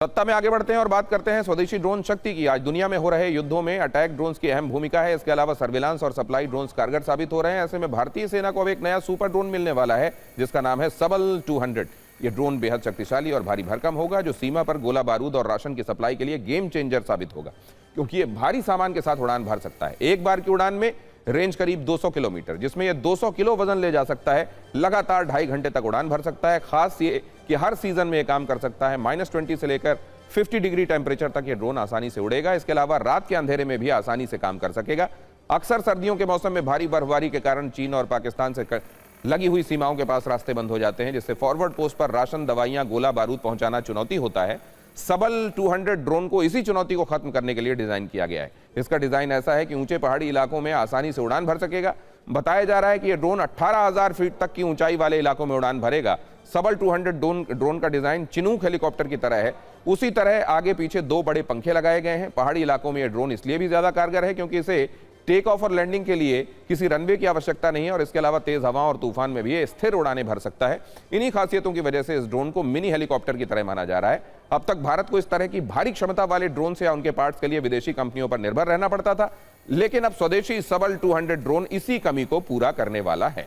सत्ता में आगे बढ़ते हैं और बात करते हैं स्वदेशी ड्रोन शक्ति की। आज दुनिया में हो रहे युद्धों में अटैक ड्रोन्स की अहम भूमिका है। इसके अलावा सर्विलांस और सप्लाई ड्रोन्स कारगर साबित हो रहे हैं। ऐसे में भारतीय सेना को अब एक नया सुपर ड्रोन मिलने वाला है जिसका नाम है सबल 200। ये ड्रोन बेहद शक्तिशाली और भारी भरकम होगा जो सीमा पर गोला बारूद और राशन की सप्लाई के लिए गेम चेंजर साबित होगा, क्योंकि ये भारी सामान के साथ उड़ान भर सकता है। एक बार की उड़ान में रेंज करीब 200 किलोमीटर, जिसमें यह 200 किलो वजन ले जा सकता है। लगातार 2.5 घंटे तक उड़ान भर सकता है। खास ये कि हर सीजन में यह काम कर सकता है। -20 से लेकर 50 डिग्री टेम्परेचर तक ये ड्रोन आसानी से उड़ेगा। इसके अलावा रात के अंधेरे में भी आसानी से काम कर सकेगा। अक्सर सर्दियों के मौसम में भारी बर्फबारी के कारण चीन और पाकिस्तान से लगी हुई सीमाओं के पास रास्ते बंद हो जाते हैं, जिससे फॉरवर्ड पोस्ट पर राशन, दवाइयां, गोला बारूद पहुंचाना चुनौती होता है। सबल 200 ड्रोन को इसी चुनौती को खत्म करने के लिए डिजाइन किया गया है। इसका डिजाइन ऐसा है कि ऊंचे पहाड़ी इलाकों में आसानी से उड़ान भर सकेगा। बताया जा रहा है कि यह ड्रोन 18,000 फीट तक की ऊंचाई वाले इलाकों में उड़ान भरेगा। सबल 200 ड्रोन का डिजाइन चिनूक हेलीकॉप्टर की तरह है। उसी तरह आगे पीछे 2 बड़े पंखे लगाए गए हैं। पहाड़ी इलाकों में यह ड्रोन इसलिए भी ज्यादा कारगर है क्योंकि इसे टेक ऑफ और लैंडिंग के लिए किसी रनवे की आवश्यकता नहीं है और इसके अलावा तेज हवा और तूफान में भी ये स्थिर उड़ानें भर सकता है। इन्हीं खासियतों की वजह से इस ड्रोन को मिनी हेलीकॉप्टर की तरह माना जा रहा है। अब तक भारत को इस तरह की भारी क्षमता वाले ड्रोन से या उनके पार्ट्स के लिए विदेशी कंपनियों पर निर्भर रहना पड़ता था, लेकिन अब स्वदेशी सबल 200 ड्रोन इसी कमी को पूरा करने वाला है।